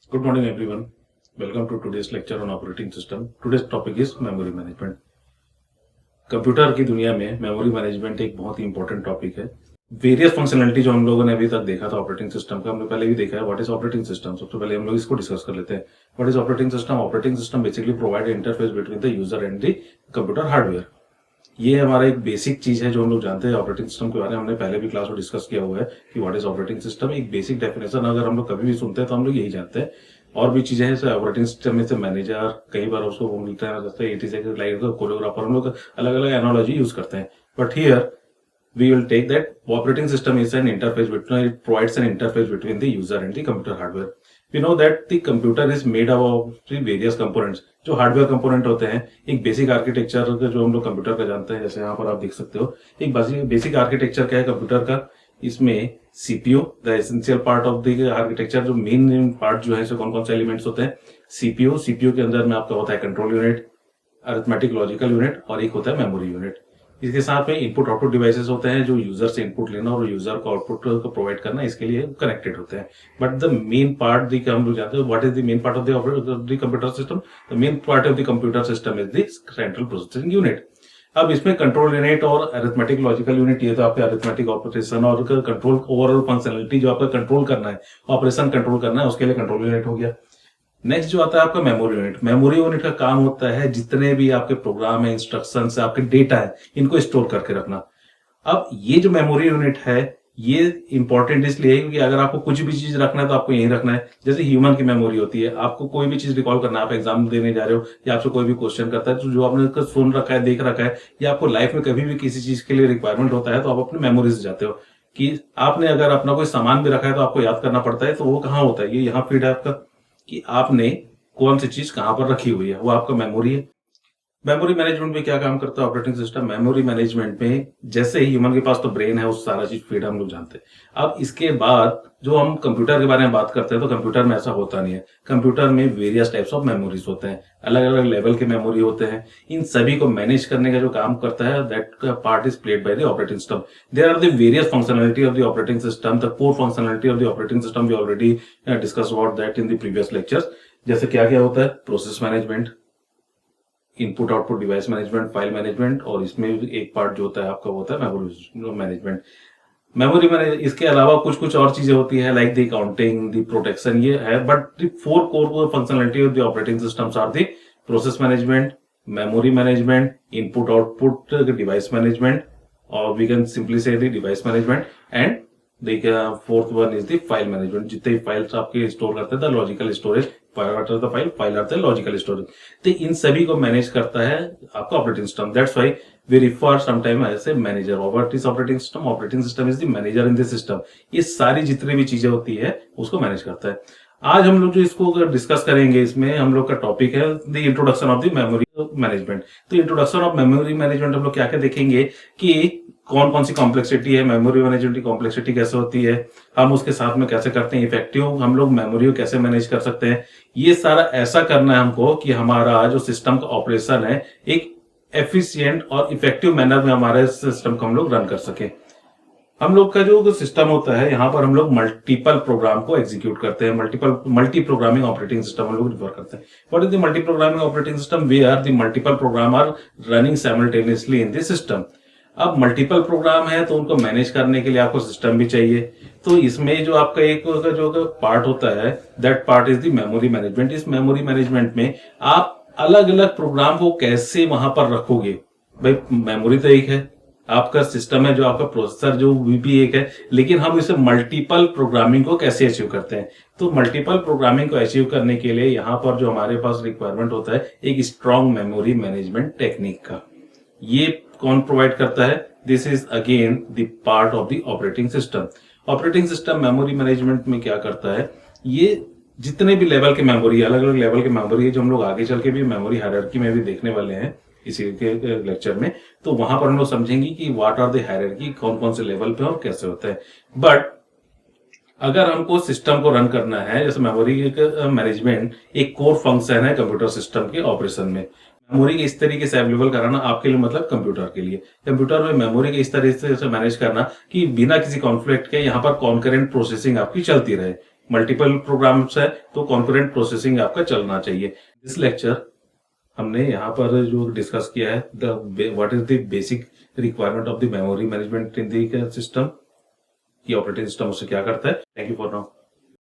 Good morning, everyone. Welcome to today's lecture on operating system. Today's topic is memory management. Computer की दुनिया में memory management एक बहुत ही important topic है। Various functionality जो हम लोगों ने अभी तक देखा था ऑपरेटिंग सिस्टम का, हमने पहले भी देखा है व्हाट इज ऑपरेटिंग सिस्टम। सबसे पहले हम लोग इसको डिस्कस कर लेते हैं। What is operating system? Operating system basically provide interface between the user and the computer hardware. ये हमारा एक बेसिक चीज है जो हम लोग जानते हैं। ऑपरेटिंग सिस्टम के बारे में हमने पहले भी क्लास में डिस्कस किया हुआ है कि व्हाट इज ऑपरेटिंग सिस्टम। एक बेसिक डेफिनेशन अगर हम लोग कभी भी सुनते हैं तो हम लोग यही जानते हैं। और भी चीजें हैं जैसे ऑपरेटिंग सिस्टम में से मैनेजर, कई बार उसको बोलते हैं जैसे इट इज लाइक कोरियोग्राफर, हम लोग अलग अलग एनोलॉजी यूज करते हैं। But here we will take that operating system is an interface between, it provides an interface between the user and the computer hardware. We know that the computer is made up of the various components. जो hardware component होते हैं, एक basic architecture जो हम लोग computer का जानते हैं, जैसे यहाँ पर आप देख सकते हो एक बेसिक आर्किटेक्चर क्या है कंप्यूटर का। इसमें CPU the essential part of the architecture, जो मेन पार्ट जो है इसमें कौन कौन से एलिमेंट्स होते हैं। सीपीयू के अंदर में आपका होता है control unit, arithmetic logical unit और एक होता है मेमोरी यूनिट। इसके साथ में इनपुट आउटपुट डिवाइसेस होते हैं जो यूजर से इनपुट लेना और यूजर को आउटपुट को प्रोवाइड करना, इसके लिए कनेक्टेड होते हैं। बट द मेन पार्ट हम लोग जानते हैं what is the main part of the computer system. The main part of the computer system is the central processing unit. अब इसमें कंट्रोल यूनिट और अरिथमेटिक लॉजिकल यूनिट, ये तो आपके अरिथमेटिक ऑपरेशन और कंट्रोल ओवरऑल फंक्शनलिटी जो आपका control करना है, ऑपरेशन कंट्रोल करना है, उसके लिए कंट्रोल यूनिट हो गया। नेक्स्ट जो आता है आपका मेमोरी यूनिट। मेमोरी यूनिट का काम होता है जितने भी आपके प्रोग्राम है, इंस्ट्रक्शन है, आपके डेटा है, इनको स्टोर करके रखना। अब ये जो मेमोरी यूनिट है ये इंपॉर्टेंट इसलिए है क्योंकि अगर आपको कुछ भी चीज रखना है तो आपको यही रखना है। जैसे ह्यूमन की मेमोरी होती है, आपको कोई भी चीज रिकॉल करना है, आप एग्जाम देने जा रहे हो या आपसे कोई भी क्वेश्चन करता है तो जो आपने सुन रखा है, देख रखा है, या आपको लाइफ में कभी भी किसी चीज के लिए रिक्वायरमेंट होता है तो आप अपने मेमोरी से जाते हो कि आपने अगर अपना कोई सामान भी रखा है तो आपको याद करना पड़ता है। तो वो कहाँ होता है, ये यहाँ फीड है आपका कि आपने कौन सी चीज कहां पर रखी हुई है, वो आपका मेमोरी है। मेमोरी मैनेजमेंट में क्या काम करता है ऑपरेटिंग सिस्टम? मेमोरी मैनेजमेंट में जैसे ह्यूमन के पास तो ब्रेन है, उस सारा चीज फीड हम लोग जानते हैं। अब इसके बाद जो हम कंप्यूटर के बारे में बात करते हैं तो कंप्यूटर में ऐसा होता नहीं है। कंप्यूटर में वेरियस टाइप्स ऑफ मेमोरीज होते हैं, अलग अलग लेवल के मेमोरी होते हैं। इन सभी को मैनेज करने का जो काम करता है that part is played by the operating system. There are the various functionality of the operating system. The core functionality of the operating system we already discuss about that in the previous lectures. जैसे क्या क्या होता है, process management, input output device management, file management, और इसमें एक part जो होता है आपका होता है मेमोरी मैनेजमेंट। मेमोरी मैनेज इसके अलावा कुछ कुछ और चीजें होती है like the counting, the protection, ये है। But the four core functionality of the operating systems are the process management, memory management, input output device management, और we can simply say the device management, and देखिए fourth one is the file management. जितने files आपके store करते हैं the logical storage, file are the logical storage. तो इन सभी को मैनेज करता है आपका operating system. That's why we refer sometime as a manager. What is operating system? Operating system is the manager in the system. ये सारी जितनी भी चीजें होती है उसको मैनेज करता है। आज हम लोग जो इसको डिस्कस करेंगे, इसमें हम लोग का टॉपिक है the introduction of the memory management. तो इंट्रोडक्शन ऑफ मेमोरी मैनेजमेंट हम लोग क्या क्या देखेंगे कि कौन कौन सी कॉम्प्लेक्सिटी है, मेमोरी मैनेजमेंट की कॉम्प्लेक्सिटी कैसे होती है, हम उसके साथ में कैसे करते हैं, इफेक्टिव हम लोग मेमोरी को कैसे मैनेज कर सकते हैं। ये सारा ऐसा करना है हमको कि हमारा जो सिस्टम का ऑपरेशन है एक एफिशिएंट और इफेक्टिव मैनर में हमारे सिस्टम को हम लोग रन कर सके। हम लोग का जो सिस्टम होता है यहाँ पर हम लोग मल्टीपल प्रोग्राम को एग्जीक्यूट करते हैं। मल्टी प्रोग्रामिंग ऑपरेटिंग सिस्टम हम लोग रिफर करते हैं। What is the multi programming operating system? Where the multiple program are running simultaneously in the system. अब मल्टीपल प्रोग्राम है तो उनको मैनेज करने के लिए आपको सिस्टम भी चाहिए। तो इसमें जो आपका एक जो पार्ट होता है that part is the memory management. इस मेमोरी मैनेजमेंट में आप अलग अलग प्रोग्राम को कैसे वहां पर रखोगे। भाई मेमोरी तो एक है, आपका सिस्टम है जो आपका प्रोसेसर जो भी एक है, लेकिन हम इसे मल्टीपल प्रोग्रामिंग को कैसे अचीव करते हैं। तो मल्टीपल प्रोग्रामिंग को अचीव करने के लिए यहाँ पर जो हमारे पास रिक्वायरमेंट होता है एक स्ट्रॉन्ग मेमोरी मैनेजमेंट टेक्निक का। ये कौन प्रोवाइड करता है? This is again the part of the operating system. Operating system memory management में क्या करता है, ये जितने भी लेवल के मेमोरी, अलग अलग लेवल के मेमोरी है जो हम लोग आगे चल के भी मेमोरी हायरार्की में भी देखने वाले हैं इसी के लेक्चर में, तो वहां पर हम लोग समझेंगे कि व्हाट आर द हायरार्की, कौन कौन से लेवल पे और कैसे होता है। बट अगर हमको सिस्टम को रन करना है, जैसे मेमोरी मैनेजमेंट एक कोर फंक्शन है कंप्यूटर सिस्टम के ऑपरेशन में। मेमोरी के इस तरीके से अवेलेबल कराना आपके लिए मतलब कंप्यूटर के लिए, कंप्यूटर में मेमोरी के इस तरीके से मैनेज करना कि बिना किसी कॉन्फ्लिक्ट के यहाँ पर कॉन्करेंट प्रोसेसिंग आपकी चलती रहे। मल्टीपल प्रोग्राम्स है तो कॉन्करेंट प्रोसेसिंग आपका चलना चाहिए। इस लेक्चर हमने यहाँ पर जो डिस्कस किया है what is the basic requirement of the memory management in the system, कि ऑपरेटिंग सिस्टम उससे क्या करता है। Thank you for now.